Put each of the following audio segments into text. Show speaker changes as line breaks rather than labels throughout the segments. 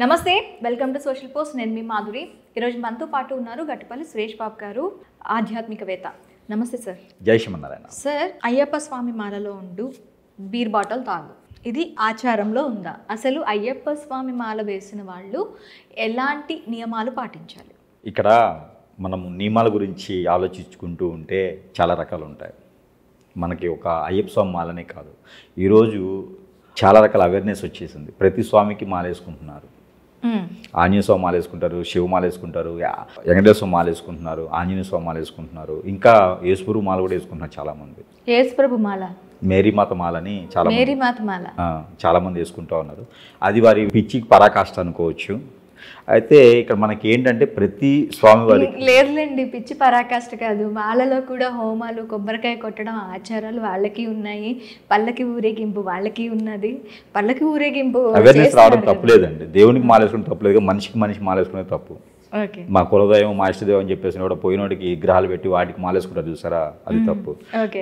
నమస్తే, welcome to social post. నేను మీ మాధురి. ఈరోజు మనతో పాటు ఉన్నారు గట్టిపల్లి సురేష్ బాబు గారు, ఆధ్యాత్మికవేత్త. నమస్తే సార్.
జై శ్రీమన్నారాయణ.
సార్, అయ్యప్ప స్వామి మాలలో ఉండు బీర్ బాటిల్ తాగు, ఇది ఆచారంలో ఉందా? అసలు అయ్యప్ప స్వామి మాల వేసిన వాళ్ళు ఎలాంటి నియమాలు పాటించాలి?
ఇక్కడ మనము నియమాల గురించి ఆలోచించుకుంటూ ఉంటే చాలా రకాలు ఉంటాయి. మనకి ఒక అయ్యప్ప స్వామి మాలనే కాదు, ఈరోజు చాలా రకాల అవేర్నెస్ వచ్చేసింది. ప్రతి స్వామికి మాల వేసుకుంటున్నారు. ఆంజనేయ స్వామి మాల వేసుకుంటారు, శివ మాల వేసుకుంటారు, వెంకటేశ్వర స్వామి మాల వేసుకుంటున్నారు, ఆంజనేయ స్వామి మాల వేసుకుంటున్నారు, ఇంకా యేసుప్రభు మాల కూడా వేసుకుంటున్నారు చాలామంది.
యేసుప్రభు మాల,
మేరీమాత మాలని చాలా మంది వేసుకుంటూ ఉన్నారు. అది వారి పిచ్చికి పరాకాష్ట అనుకోవచ్చు. అయితే ఇక్కడ మనకి ఏంటంటే ప్రతి స్వామివారికి
లేదులేండి, పిచ్చి పరాకాష్ట కాదు. మాలలో కూడా హోమాలు, కొబ్బరికాయ కొట్టడం ఆచారాలు వాళ్ళకి ఉన్నాయి. పల్లకి ఊరేగింపు వాళ్ళకి ఉన్నది. పల్లకి ఊరేగింపు
అవేర్నెస్ రావడం తప్పులేదండి. దేవునికి మాలేసుకుని తప్పులేదు, మనిషి మాలేసుకునే తప్పు. మా కులదైవం, మా ఇష్టదేవం అని చెప్పేసి కూడా పోయినోడికి విగ్రహాలు పెట్టి వాటికి మాలేసుకుంటారు చూసారా, అది తప్పు.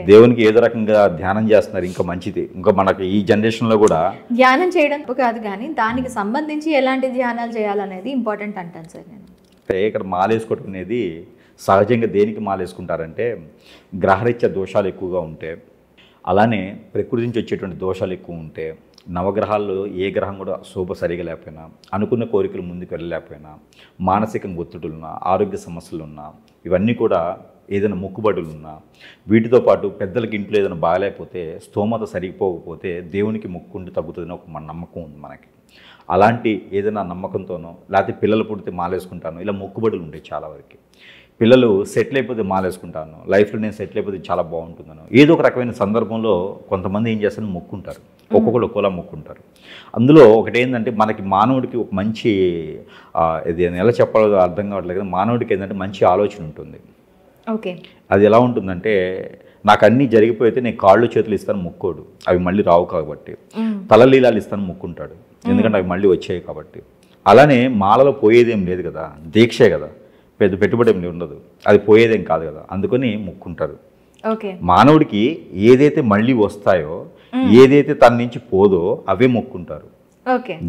దేవునికి ఏదో రకంగా ధ్యానం చేస్తున్నారు, ఇంకా మంచిది. ఇంకా మనకి ఈ జనరేషన్ లో కూడా
ధ్యానం చేయడం కాదు, కానీ దానికి సంబంధించి ఎలాంటి ధ్యానాలు చేయాలనేది ఇంపార్టెంట్ అంటాను సార్ నేను.
ఇక్కడ మాలేసుకోవడం అనేది సహజంగా దేనికి మాలేసుకుంటారంటే గ్రహరీత్యా దోషాలు ఎక్కువగా ఉంటే, అలానే ప్రకృతి నుంచి వచ్చేటువంటి దోషాలు ఎక్కువ ఉంటే, నవగ్రహాల్లో ఏ గ్రహం కూడా శోభ సరిగా లేకపోయినా, అనుకున్న కోరికలు ముందుకు వెళ్ళలేకపోయినా, మానసికంగా ఒత్తిడులున్నా, ఆరోగ్య సమస్యలున్నా, ఇవన్నీ కూడా ఏదైనా మొక్కుబడులున్నా, వీటితో పాటు పెద్దలకి ఇంట్లో ఏదైనా బాగాలేకపోతే, స్తోమత సరిగిపోకపోతే దేవునికి మొక్కుండి తగ్గుతుందని ఒక మన నమ్మకం ఉంది మనకి. అలాంటి ఏదైనా నమ్మకంతోనో, లేకపోతే పిల్లలు పుడితే మాలేసుకుంటాను, ఇలా మొక్కుబడులు ఉంటాయి చాలా వరకు. పిల్లలు సెటిల్ అయిపోతే మాలేసుకుంటాను, లైఫ్లో నేను సెటిల్ అయిపోతే చాలా బాగుంటుందను, ఏదో ఒక రకమైన సందర్భంలో కొంతమంది ఏం చేస్తారని మొక్కుంటారు. ఒక్కొక్కరు ఒక్కోలా మొక్కుంటారు. అందులో ఒకటి ఏంటంటే మనకి మానవుడికి ఒక మంచి ఇది ఎలా చెప్పాలో అర్థం కావట్లేదు కదా, మానవుడికి ఏంటంటే మంచి ఆలోచన ఉంటుంది.
ఓకే,
అది ఎలా ఉంటుందంటే, నాకు అన్నీ జరిగిపోతే నేను కాళ్ళు చేతులు ఇస్తాను మొక్కోడు, అవి మళ్ళీ రావు కాబట్టి. తలలీలాలు ఇస్తాను మొక్కుంటాడు, ఎందుకంటే అవి మళ్ళీ వచ్చాయి కాబట్టి. అలానే మాలలో పోయేదేం లేదు కదా, దీక్షే కదా, పెద్ద పెట్టుబడి ఏమి ఉండదు, అది పోయేదేం కాదు కదా, అందుకని మొక్కుంటారు. మానవుడికి ఏదైతే మళ్ళీ వస్తాయో, ఏదైతే తన నుంచి పోదో అవే మొక్కుంటారు.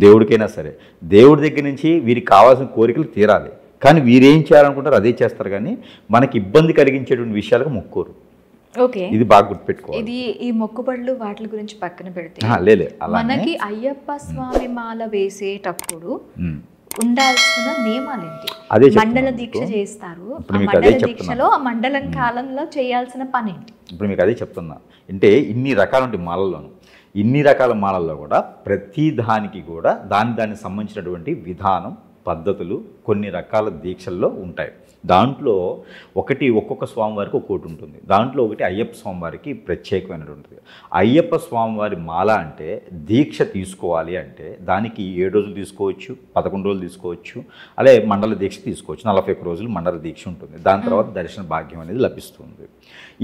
దేవుడికైనా సరే దేవుడి దగ్గర నుంచి వీరికి కావాల్సిన కోరికలు తీరాలి, కానీ వీరేం చేయాలనుకుంటారు అదే చేస్తారు, కానీ మనకి ఇబ్బంది కలిగించేటువంటి విషయాలకు మొక్కోరు. ఇది బాగా గుర్తుపెట్టుకోవాలి.
ఇది ఈ మొక్కుబడులు వాటి గురించి పక్కన పెడితే, మనకి అయ్యప్ప స్వామి మాల వేసేటప్పుడు ఉండాల్సిన నియమాలు ఏంటి? మండల దీక్ష చేస్తారు, మండల దీక్షలో ఆ మండలం కాలంలో చేయాల్సిన పని ఏంటి?
ఇప్పుడు మీకు అదే చెప్తున్నా. అంటే ఇన్ని రకాలు ఉంటాయి మాలల్లోనూ. ఇన్ని రకాల మాలల్లో కూడా ప్రతి దానికి కూడా దానికి సంబంధించినటువంటి విధానం, పద్ధతులు కొన్ని రకాల దీక్షల్లో ఉంటాయి. దాంట్లో ఒక్కొక్క స్వామివారికి ఒక్కోటి ఉంటుంది. దాంట్లో ఒకటి అయ్యప్ప స్వామివారికి ప్రత్యేకమైనటువంటిది. అయ్యప్ప స్వామివారి మాల అంటే దీక్ష తీసుకోవాలి అంటే దానికి 7 రోజులు తీసుకోవచ్చు, 11 రోజులు తీసుకోవచ్చు, అలాగే మండల దీక్ష తీసుకోవచ్చు. 41 రోజులు మండల దీక్ష ఉంటుంది. దాని తర్వాత దర్శన భాగ్యం అనేది లభిస్తుంది.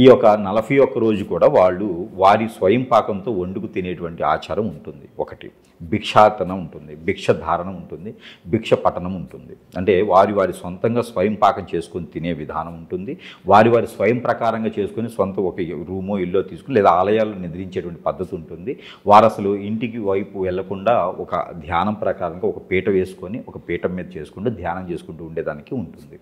ఈ యొక్క 41 రోజు కూడా వాళ్ళు వారి స్వయం పాకంతో వండుకు తినేటువంటి ఆచారం ఉంటుంది. ఒకటి భిక్షాటన ఉంటుంది, భిక్ష ధారణ ఉంటుంది, భిక్ష పఠనం ఉంటుంది. అంటే వారి సొంతంగా స్వయం పాకం చేసుకొని తినే విధానం ఉంటుంది. వారి స్వయం ప్రకారంగా చేసుకొని సొంత ఒక రూమో ఇల్లో తీసుకుని లేదా ఆలయాల్లో నిద్రించేటువంటి పద్ధతి ఉంటుంది. వారు అసలు ఇంటికి వైపు వెళ్లకుండా ఒక ధ్యానం ప్రకారంగా ఒక పీట వేసుకొని ఒక పీఠం మీద చేసుకుంటూ ధ్యానం చేసుకుంటూ ఉండేదానికి ఉంటుంది.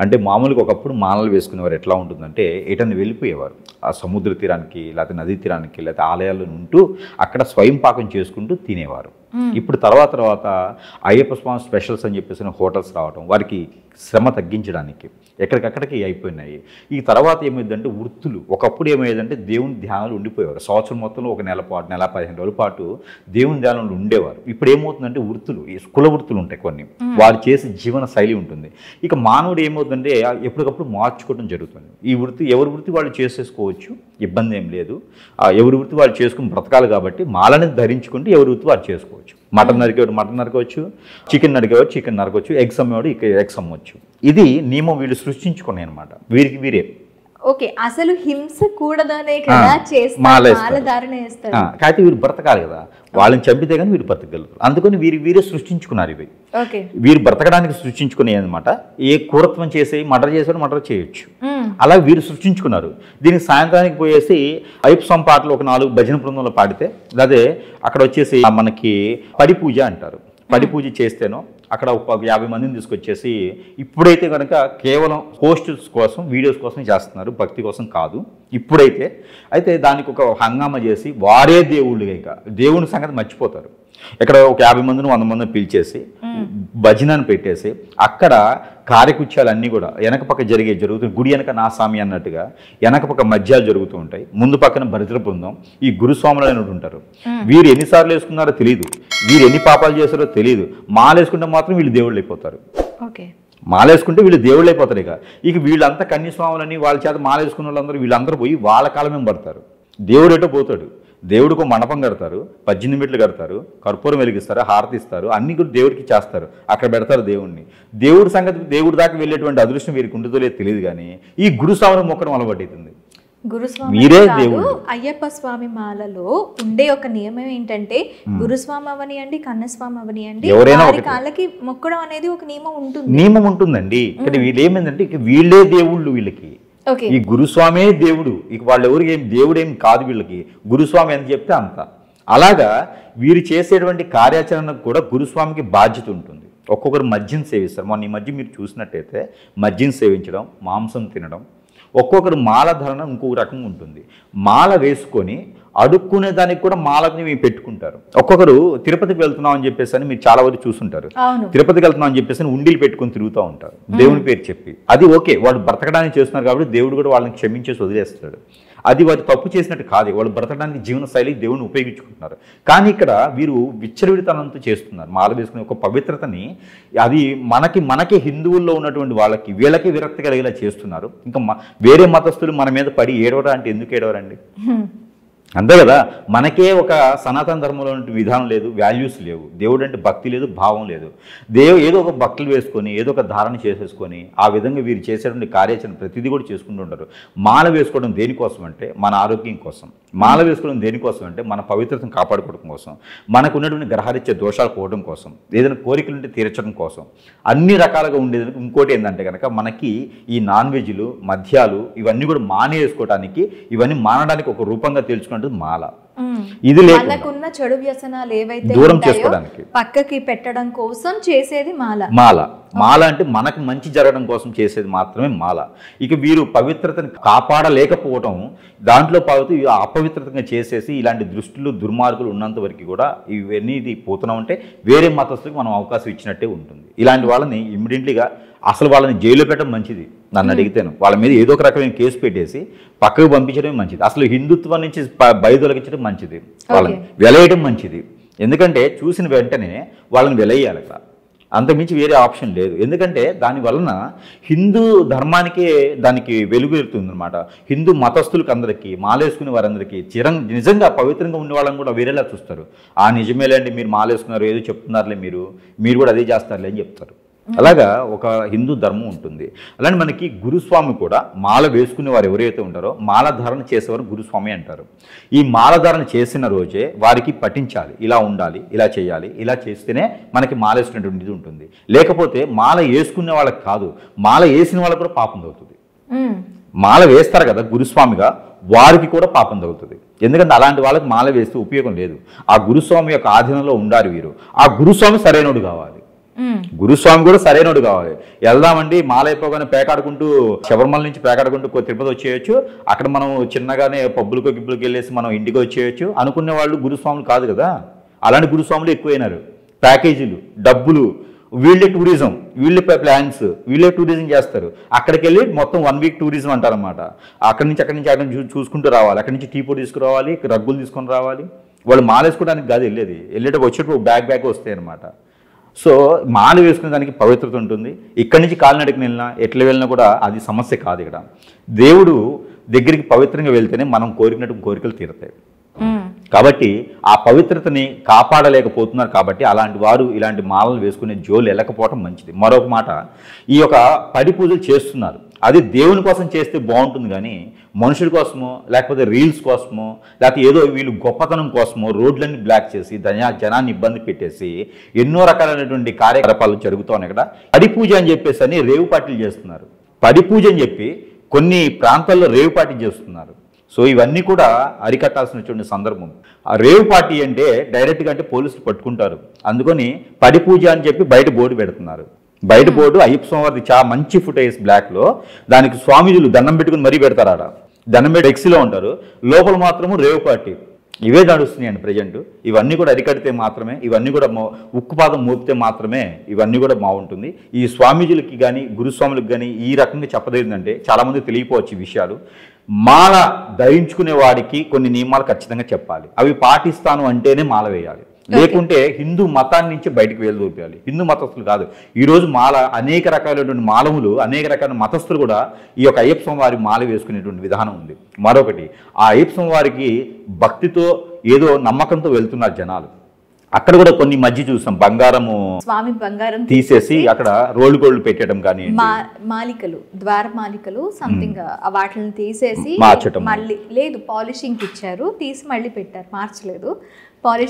అంటే మామూలుగా ఒకప్పుడు మాలలు వేసుకునేవారు ఎట్లా ఉంటుందంటే, ఎటన్నా వెళ్ళిపోయేవారు ఆ సముద్ర తీరానికి, లేకపోతే నదీ తీరానికి, లేకపోతే ఆలయాల్లో ఉంటూ అక్కడ స్వయం పాకం చేసుకుంటూ తినేవారు. ఇప్పుడు తర్వాత అయ్యప్ప స్వామి స్పెషల్స్ అని చెప్పేసి హోటల్స్ రావడం, వారికి శ్రమ తగ్గించడానికి ఎక్కడికక్కడికి అయిపోయినాయి. ఈ తర్వాత ఏమైందంటే వృత్తులు. ఒకప్పుడు ఏమయ్యేదంటే దేవుని ధ్యానాలు ఉండిపోయేవారు. సంవత్సరం మొత్తంలో ఒక నెల 15 రోజుల పాటు దేవుని ధ్యానంలో ఉండేవారు. ఇప్పుడు ఏమవుతుందంటే వృత్తులు, కుల వృత్తులు ఉంటాయి కొన్ని, వారు చేసే జీవన శైలి ఉంటుంది. ఇక మానవుడు ఏమవుతుందంటే ఎప్పటికప్పుడు మార్చుకోవడం జరుగుతుంది. ఈ వృత్తి ఎవరి వృత్తి వాళ్ళు చేసేసుకోవచ్చు, ఇబ్బంది ఏం లేదు. ఎవరి వృత్తి వాళ్ళు చేసుకుని బ్రతకాలి కాబట్టి మాలని ధరించుకుంటే ఎవరి వృత్తి వాళ్ళు చేసుకోవచ్చు. మటన్ నరికేవాడు మటన్ నరకవచ్చు, చికెన్ నరికేవాడు చికెన్ నరకవచ్చు, ఎగ్స్ అమ్మేవాడు ఎగ్స్ అమ్మవచ్చు. ఇది నియమం వీళ్ళు సృష్టించుకున్నాయి అనమాట, వీరికి వీరే.
ఓకే, అసలు హింస కూడదనే కదా చేస్తారు.
కాకపోతే వీరు బ్రతకాలి కదా, వాళ్ళని చంపితే కానీ వీరు బ్రతకగలుగుతారు. అందుకని వీరే సృష్టించుకున్నారు ఇవి. వీరు బ్రతకడానికి సృష్టించుకునే అనమాట. ఏ క్రూరత్వం చేసి మర్డర్ చేసాడు మర్డర్ చేయొచ్చు, అలా వీరు సృష్టించుకున్నారు. దీనికి సాయంత్రానికి పోయేసి అయ్యప్ప స్వామి పాటలు ఒక 4 భజన బృందంలో పాడితే, అదే అక్కడ వచ్చేసి మనకి పడి పూజ అంటారు. పడి పూజ చేస్తేనో అక్కడ ఒక 50 మందిని తీసుకొచ్చేసి ఇప్పుడైతే కనుక కేవలం పోస్టర్స్ కోసం వీడియోస్ కోసం చేస్తున్నారు, భక్తి కోసం కాదు ఇప్పుడైతే. అయితే దానికి ఒక హంగామా చేసి వారే దేవుళ్ళుగా ఇక దేవుని సంగతి మర్చిపోతారు. ఇక్కడ ఒక 50 మందిని 100 మందిని పిలిచేసి భజనని పెట్టేసి అక్కడ కార్యకృత్యాలన్నీ కూడా వెనక పక్క జరుగుతుంది. గుడి వెనక నా స్వామి అన్నట్టుగా వెనక పక్క మధ్యాలు జరుగుతూ ఉంటాయి, ముందు పక్కన భరిద్ర బృందం ఈ గురుస్వాములు అనేవి ఉంటారు. వీరు ఎన్నిసార్లు వేసుకున్నారో తెలియదు, వీరు ఎన్ని పాపాలు చేస్తారో తెలియదు. మాలేసుకుంటే మాత్రం వీళ్ళు దేవుళ్ళు అయిపోతారు. మాలేసుకుంటే వీళ్ళు దేవుళ్ళు అయిపోతారు. ఇక వీళ్ళంతా కన్యస్వాములని వాళ్ళ చేత మాలేసుకున్న వాళ్ళందరూ వీళ్ళందరూ పోయి వాళ్ళ కాలమే పడతారు. దేవుడు ఎటో పోతాడు. దేవుడికి మండపం కడతారు, 18 మెట్లు కడతారు, కర్పూరం వెలిగిస్తారు, హారతి ఇస్తారు, అన్ని కూడా దేవుడికి చేస్తారు, అక్కడ పెడతారు దేవుడిని. దేవుడి సంగతి దేవుడి దాకా వెళ్ళేటువంటి అదృష్టం వీరికి ఉంటుందో లేదు తెలియదు. కానీ ఈ గురుస్వామిని మొక్కడం అలవాటవుతుంది.
మీరే దేవుడు. అయ్యప్ప స్వామి మాలలో ఉండే ఒక నియమం ఏంటంటే గురుస్వామి అవనియండి, కన్నస్వామి అవనియండి, ఎవరైనా కాళ్ళకి మొక్కడం అనేది ఒక నియమం ఉంటుందండి.
ఇక్కడ వీళ్ళు ఏమైందంటే ఇక వీళ్ళే దేవుళ్ళు, వీళ్ళకి ఈ గురుస్వామే దేవుడు. ఇక వాళ్ళు ఎవరికి ఏం దేవుడేం కాదు, వీళ్ళకి గురుస్వామి ఎంత చెప్తే అంత. అలాగా వీరు చేసేటువంటి కార్యాచరణకు కూడా గురుస్వామికి బాధ్యత ఉంటుంది. ఒక్కొక్కరు మద్యం సేవిస్తారు. మొన్న ఈ మధ్య మీరు చూసినట్టయితే మద్యం సేవించడం, మాంసం తినడం, ఒక్కొక్కరు మాల ధరణ ఇంకొక రకంగా ఉంటుంది. మాల వేసుకొని అడుక్కునే దానికి కూడా మాలని మేము పెట్టుకుంటారు. ఒక్కొక్కరు తిరుపతికి వెళ్తున్నాం అని చెప్పేసి అని మీరు చాలా వరకు చూసుంటారు. తిరుపతికి వెళ్తున్నాం అని చెప్పేసి ఉండీలు పెట్టుకుని తిరుగుతూ ఉంటారు దేవుని పేరు చెప్పి. అది ఓకే, వాళ్ళు బ్రతకడానికి చేస్తున్నారు కాబట్టి దేవుడు కూడా వాళ్ళని క్షమించేసి వదిలేస్తాడు. అది వారు తప్పు చేసినట్టు కాదు, వాళ్ళు బ్రతకడానికి జీవన శైలి దేవుని ఉపయోగించుకుంటున్నారు. కానీ ఇక్కడ వీరు విచ్చలవిడితనంతో చేస్తున్నారు. మాల వేసుకునే ఒక పవిత్రతని అది మనకి హిందువుల్లో ఉన్నటువంటి వాళ్ళకి వీళ్ళకి విరక్తి కలిగేలా చేస్తున్నారు. ఇంకా వేరే మతస్థులు మన మీద పడి ఏడవరా అంటే ఎందుకు ఏడవరండి? అంతే కదా. మనకే ఒక సనాతన ధర్మంలో విధానం లేదు, వాల్యూస్ లేవు, దేవుడు అంటే భక్తి లేదు, భావం లేదు. ఏదో ఒక భక్తులు వేసుకొని ఏదో ఒక ధారణ చేసేసుకొని ఆ విధంగా వీరు చేసేటువంటి కార్యాచరణ ప్రతిదీ కూడా చేసుకుంటూ ఉంటారు. మాల వేసుకోవడం దేనికోసం అంటే మన ఆరోగ్యం కోసం, మాల వేసుకోవడం దేనికోసం అంటే మన పవిత్రతను కాపాడుకోవడం కోసం, మనకు ఉన్నటువంటి గ్రహరీత్యా దోషాలు పోవడం కోసం, ఏదైనా కోరికలు ఉంటే తీర్చడం కోసం, అన్ని రకాలుగా ఉండేది. ఇంకోటి ఏంటంటే కనుక మనకి ఈ నాన్ వెజ్లు, మద్యాలు ఇవన్నీ కూడా మానేసుకోవడానికి, ఇవన్నీ మానడానికి ఒక రూపంగా తెలుసుకుంటే మాల. ఇది
మనకున్న చెడు వ్యసనాలు ఏవైతే దూరం చేసుకోవడానికి పక్కకి పెట్టడం కోసం చేసేది
మాల అంటే మనకు మంచి జరగడం కోసం చేసేది మాత్రమే మాల. ఇక వీరు పవిత్రతను కాపాడలేకపోవటం, దాంట్లో అపవిత్రతంగా చేసేసి ఇలాంటి దృష్టిలు దుర్మార్గులు ఉన్నంత వరకు కూడా ఇవన్నీ పోతున్నాం అంటే వేరే మతస్థులకు మనం అవకాశం ఇచ్చినట్టే ఉంటుంది. ఇలాంటి వాళ్ళని ఇమ్మీడియట్లీగా అసలు వాళ్ళని జైల్లో పెట్టడం మంచిది. నన్ను అడిగితేను వాళ్ళ మీద ఏదో ఒక రకమైన కేసు పెట్టేసి పక్కకు పంపించడమే మంచిది. అసలు హిందుత్వం నుంచి బయదొలగించడం మంచిది, వాళ్ళని వెలయడం మంచిది. ఎందుకంటే చూసిన వెంటనే వాళ్ళని వెలయ్యాలి. అక్కడ అంతకుమించి వేరే ఆప్షన్ లేదు. ఎందుకంటే దాని వలన హిందూ ధర్మానికే దానికి వెలుగు ఎడుతుంది అనమాట. హిందూ మతస్థులకు అందరికీ, మాలేసుకునే వారందరికీ నిజంగా పవిత్రంగా ఉండే వాళ్ళని కూడా వేరేలా చూస్తారు. ఆ నిజమేలేండి, మీరు మాలేసుకున్నారు, ఏదో చెప్తున్నారులే, మీరు కూడా అదే చేస్తారులే అని చెప్తారు. అలాగా ఒక హిందూ ధర్మం ఉంటుంది. అలానే మనకి గురుస్వామి కూడా మాల వేసుకునే వారు ఎవరైతే ఉంటారో మాల ధారణ చేసేవారు గురుస్వామి అంటారు. ఈ మాల ధారణ చేసిన రోజే వారికి పఠించాలి, ఇలా ఉండాలి, ఇలా చేయాలి, ఇలా చేస్తేనే మనకి మాల వేసుకునేటువంటిది ఉంటుంది. లేకపోతే మాల వేసుకునే వాళ్ళకి కాదు, మాల వేసిన వాళ్ళకి కూడా పాపం తగ్గుతుంది. మాల వేస్తారు కదా గురుస్వామిగా, వారికి కూడా పాపం తగ్గుతుంది. ఎందుకంటే అలాంటి వాళ్ళకి మాల వేస్తే ఉపయోగం లేదు. ఆ గురుస్వామి యొక్క ఆధీనంలో ఉండాలి వీరు. ఆ గురుస్వామి సరైనడు కావాలి, గురుస్వామి కూడా సరైనడు కావాలి. వెళ్దామండి మాల అయిపోగానే పేకాడుకుంటూ శబరిమల నుంచి పేకాడుకుంటూ తిరుపతి వచ్చేయచ్చు, అక్కడ మనం చిన్నగానే పబ్బులకు గిబ్బులకు వెళ్ళేసి మనం ఇంటికి వచ్చేయచ్చు అనుకునే వాళ్ళు గురుస్వాములు కాదు కదా. అలాంటి గురుస్వాములు ఎక్కువైనారు. ప్యాకేజీలు, డబ్బులు, వీళ్ళే టూరిజం, వీళ్ళే ప్లాన్స్, వీళ్ళే టూరిజం చేస్తారు. అక్కడికి వెళ్ళి మొత్తం 1 వీక్ టూరిజం అంటారనమాట. అక్కడి నుంచి చూసుకుంటూ రావాలి, అక్కడి నుంచి టీ పొడి తీసుకురావాలి, రగ్గులు తీసుకొని రావాలి. వాళ్ళు మాలేసుకోవడానికి కాదు వెళ్ళేటప్పుడు వచ్చేటప్పుడు బ్యాగ్ వస్తాయి అనమాట. సో మాల వేసుకునే దానికి పవిత్రత ఉంటుంది. ఇక్కడి నుంచి కాలినడకని వెళ్ళినా ఎట్లా వెళ్ళినా కూడా అది సమస్య కాదు. ఇక్కడ దేవుడు దగ్గరికి పవిత్రంగా వెళ్తేనే మనం కోరికినట్టు కోరికలు తీరుతాయి. కాబట్టి ఆ పవిత్రతని కాపాడలేకపోతున్నారు. కాబట్టి అలాంటి వారు ఇలాంటి మాలలు వేసుకునే జోలు వెళ్ళకపోవటం మంచిది. మరొక మాట, ఈ యొక్క పడి పూజలు చేస్తున్నారు, అది దేవుని కోసం చేస్తే బాగుంటుంది. కానీ మనుషుల కోసమో లేకపోతే రీల్స్ కోసమో లేకపోతే ఏదో వీళ్ళు గొప్పతనం కోసమో రోడ్లన్నీ బ్లాక్ చేసి జనాన్ని ఇబ్బంది పెట్టేసి ఎన్నో రకాలైనటువంటి కార్యకలాపాలు జరుగుతున్నాయి. ఇక్కడ పడి పూజ అని చెప్పేసి అని రేవు పార్టీలు చేస్తున్నారు. పడి పూజ అని చెప్పి కొన్ని ప్రాంతాల్లో రేవు పార్టీ చేస్తున్నారు. సో ఇవన్నీ కూడా అరికట్టాల్సినటువంటి సందర్భం. ఆ రేవ్ పార్టీ అంటే డైరెక్ట్గా అంటే పోలీసులు పట్టుకుంటారు, అందుకని పడి పూజ అని చెప్పి బయట బోర్డు పెడుతున్నారు. బయట బోర్డు అయ్యప్ప స్వామివారిది చాలా మంచి ఫుటేజ్ బ్లాక్లో, దానికి స్వామీజులు దండం పెట్టుకుని మరీ పెడతారు. ఆడ దండం పెట్టి ఎక్సీలో ఉంటారు, లోపల మాత్రము రేవ్ పార్టీ. ఇవే నడుస్తున్నాయండి ప్రజెంట్. ఇవన్నీ కూడా అరికడితే మాత్రమే, ఇవన్నీ కూడా ఉక్కుపాదం మోపితే మాత్రమే ఇవన్నీ కూడా బాగుంటుంది. ఈ స్వామీజులకి కానీ గురుస్వాములకు కానీ ఈ రకంగా చెప్పదేంటంటే చాలామంది తెలియపోవచ్చు ఈ విషయాలు. మాల ధరించుకునే వాడికి కొన్ని నియమాలు ఖచ్చితంగా చెప్పాలి, అవి పాటిస్తాను అంటేనే మాల వేయాలి, లేకుంటే హిందూ మతాన్ని నుంచి బయటకు వెళ్ళదూపాలి. హిందూ మతస్థులు కాదు, ఈరోజు మాల అనేక రకాలైనటువంటి మాలములు, అనేక రకాల మతస్థులు కూడా ఈ యొక్క అయ్యప్ప స్వామి వారి మాల వేసుకునేటువంటి విధానం ఉంది. మరొకటి, ఆ అయ్యప్ప స్వామి వారికి భక్తితో ఏదో నమ్మకంతో వెళ్తున్నారు జనాలు. అక్కడ కూడా కొన్ని మధ్య చూసాం, బంగారము
స్వామి బంగారం
తీసేసి అక్కడ రోడ్డు గోల్డ్ పెట్టడం కానీ,
మాలికలు ద్వారమాలికలు సంథింగ్ వాటిని తీసేసి మళ్ళీ లేదు పాలిషింగ్ ఇచ్చారు, తీసి మళ్ళీ పెట్టారు, మార్చలేదు.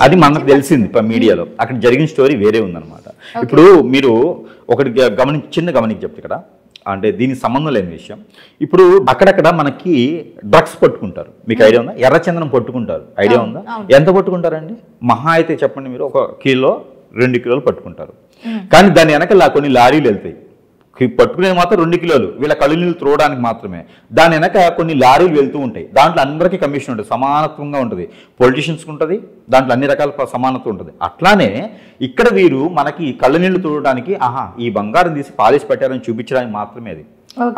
అది మనకు తెలిసింది మీడియాలో. అక్కడ జరిగిన స్టోరీ వేరే ఉందన్నమాట. ఇప్పుడు మీరు ఒకటి చిన్న గమనించి చెప్తే ఇక్కడ, అంటే దీనికి సంబంధం లేని విషయం. ఇప్పుడు అక్కడక్కడ మనకి డ్రగ్స్ పట్టుకుంటారు, మీకు ఐడియా ఉందా? ఎర్రచందనం పట్టుకుంటారు, ఐడియా ఉందా? ఎంత పట్టుకుంటారండి? మహా అయితే చెప్పండి మీరు, 1 కిలో 2 కిలోలు పట్టుకుంటారు. కానీ దాని వెనక కొన్ని లారీలు వెళ్తాయి, పట్టుకునేది మాత్రం 2 కిలోలు, వీళ్ళ కళ్ళు నీళ్ళు త్రోవడానికి మాత్రమే. దాని వెనక కొన్ని లారీలు వెళ్తూ ఉంటాయి, దాంట్లో అందరికీ కమిషన్ ఉంటుంది, సమానత్వంగా ఉంటుంది. పొలిటీషియన్స్కి ఉంటుంది, దాంట్లో అన్ని రకాల సమానత్వం ఉంటుంది. అట్లానే ఇక్కడ వీరు మనకి కళ్ళు నీళ్లు త్రోవడానికి ఈ బంగారం తీసి పాలిష్ పెట్టారని చూపించడానికి మాత్రమే అది.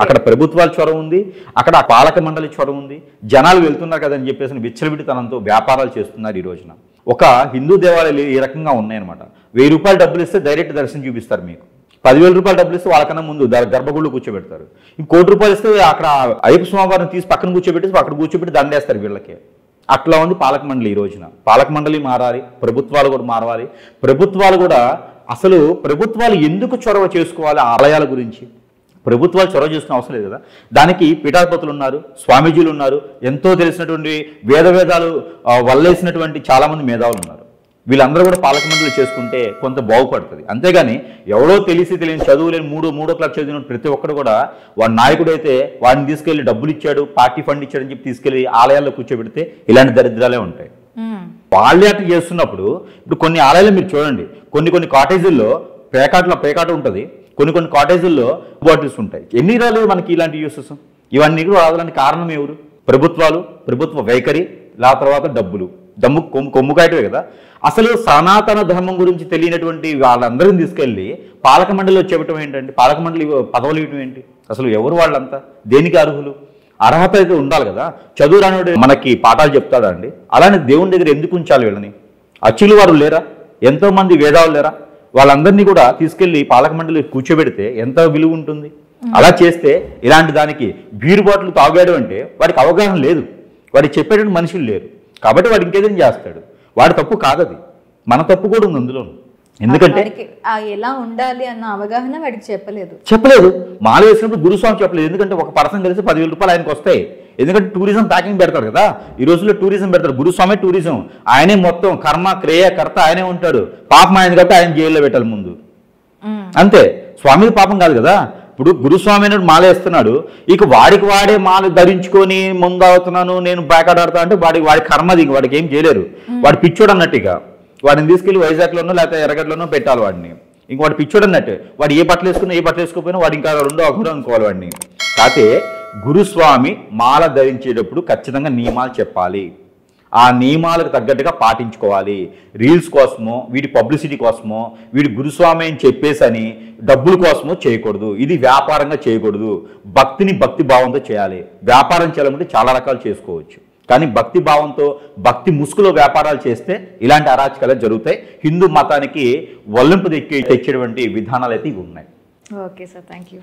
అక్కడ ప్రభుత్వాల చొరవ ఉంది, అక్కడ పాలక మండలి చొరవ ఉంది, జనాలు వెళ్తున్నారు కదని చెప్పేసి విచ్చలవిడితనంతో వ్యాపారాలు చేస్తున్నారు ఈ రోజున. ఒక హిందూ దేవాలయాలు ఈ రకంగా ఉన్నాయన్నమాట. 1000 రూపాయలు డబ్బులు ఇస్తే డైరెక్ట్ దర్శనం చూపిస్తారు, మీకు 10,000 రూపాయలు డబ్బులు ఇస్తే వాళ్ళకన్నా ముందు గర్భగుళ్ళు కూర్చోబెడతారు. ఇంక 1 కోటి రూపాయలు ఇస్తే అక్కడ అయ్యప్ప స్వామివారిని తీసి పక్కన కూర్చోబెట్టి అక్కడ కూర్చోబెట్టి దండేస్తారు వీళ్ళకి. అట్లా ఉంది పాలక మండలి ఈ రోజున. పాలక మండలి మారాలి, ప్రభుత్వాలు కూడా మారాలి. ప్రభుత్వాలు కూడా అసలు ప్రభుత్వాలు ఎందుకు చొరవ చేసుకోవాలి ఆలయాల గురించి? ప్రభుత్వాలు చొరవ చేసుకునే అవసరం లేదు కదా. దానికి పీఠాధిపతులు ఉన్నారు, స్వామీజీలు ఉన్నారు, ఎంతో తెలిసినటువంటి వేదాలు వల్లేసినటువంటి చాలామంది మేధావులు ఉన్నారు. వీళ్ళందరూ కూడా పాలక మండలి చేసుకుంటే కొంత బాగుపడుతుంది. అంతేగాని ఎవరో తెలియని చదువు లేని మూడో క్లాస్ చదివిన ప్రతి ఒక్కరు కూడా వాడి నాయకుడు అయితే వాడిని తీసుకెళ్లి డబ్బులు ఇచ్చాడు, పార్టీ ఫండ్ ఇచ్చాడు అని చెప్పి తీసుకెళ్లి ఆలయాల్లో కూర్చోబెడితే ఇలాంటి దరిద్రాలే ఉంటాయి. వాళ్ళే అట్లా చేస్తున్నప్పుడు ఇప్పుడు కొన్ని ఆలయాలు మీరు చూడండి, కొన్ని కాటేజీల్లో పేకాట ఉంటుంది, కొన్ని కాటేజీల్లో బాటిల్స్ ఉంటాయి. ఎన్ని రాలేదు మనకి ఇలాంటి యూసెస్? ఇవన్నీ కూడా రావడానికి కారణం ఎవరు? ప్రభుత్వాలు, ప్రభుత్వ వైఖరి, తర్వాత డబ్బులు, కొమ్ము కాయటమే కదా. అసలు సనాతన ధర్మం గురించి తెలియనటువంటి వాళ్ళందరినీ తీసుకెళ్ళి పాలక మండలిలో చెప్పటం ఏంటండి? పాలక మండలి పదవులు ఇవ్వటం ఏంటి? అసలు ఎవరు వాళ్ళంతా? దేనికి అర్హులు? అర్హత అయితే ఉండాలి కదా. చదువు రానివాడు మనకి పాఠాలు చెప్తాడా అండి? అలానే దేవుని దగ్గర ఎందుకు ఉంచాలి వీళ్ళని? అచ్చులు వారు లేరా? ఎంతోమంది వేదాలు లేరా? వాళ్ళందరినీ కూడా తీసుకెళ్లి పాలక మండలి కూర్చోబెడితే ఎంత విలువ ఉంటుంది? అలా చేస్తే ఇలాంటి దానికి బీరు బాటిల్ తాగాడు అంటే వాడికి అవగాహన లేదు, వాడికి చెప్పేటువంటి మనుషులు లేరు, కాబట్టి వాడు ఇంకేదైనా చేస్తాడు. వాడి తప్పు కాదది, మన తప్పు కూడా ఉంది అందులో. ఎందుకంటే
ఎలా ఉండాలి అన్న అవగాహన వాడికి
చెప్పలేదు. మాల వేసినప్పుడు గురుస్వామి చెప్పలేదు. ఎందుకంటే ఒక పర్సన్ కలిసి 10,000 రూపాయలు ఆయనకు వస్తాయి. ఎందుకంటే టూరిజం ప్యాకింగ్ పెడతాడు కదా, ఈ రోజుల్లో టూరిజం పెడతాడు. గురుస్వామి టూరిజం, ఆయనే మొత్తం కర్మ క్రియ కర్త ఆయనే ఉంటాడు. పాపం ఆయన కాబట్టి ఆయన జైల్లో పెట్టాలి ముందు, అంతే. స్వామి పాపం కాదు కదా. ఇప్పుడు గురుస్వామి అనేది మాల వేస్తున్నాడు, ఇక వాడికి వాడే మాల ధరించుకొని ముందు అవుతున్నాను నేను బ్యాకాడాడుతా అంటే వాడి కర్మది, వాడికి ఏం చేయలేరు. వాడు పిచ్చోడు అన్నట్టుగా వాడిని తీసుకెళ్లి వైజాగ్లోనో లేకపోతే ఎర్రగడ్డలోనో పెట్టాలి వాడిని. ఇంక వాడు పిచ్చోడు అన్నట్టు, వాడు ఏ బట్టలు వేసుకోకపోయినా వాడు ఇంకా రెండో అఘోరం అనుకోవాలి వాడిని. కాకపోతే గురుస్వామి మాల ధరించేటప్పుడు ఖచ్చితంగా నియమాలు చెప్పాలి, ఆ నియమాలకు తగ్గట్టుగా పాటించుకోవాలి. రీల్స్ కోసమో వీడి పబ్లిసిటీ కోసమో వీడి గురుస్వామి అని చెప్పేసని డబ్బుల కోసమో చేయకూడదు. ఇది వ్యాపారంగా చేయకూడదు. భక్తిని భక్తి భావంతో చేయాలి. వ్యాపారం చేయాలంటే చాలా రకాలు చేసుకోవచ్చు, కానీ భక్తి భావంతో భక్తి ముసుగులో వ్యాపారాలు చేస్తే ఇలాంటి అరాచకాలు జరుగుతాయి. హిందూ మతానికి వల్లింపు తెచ్చేటువంటి విధానాలు అయితే ఇవి ఉన్నాయి.
Okay sir, thank you.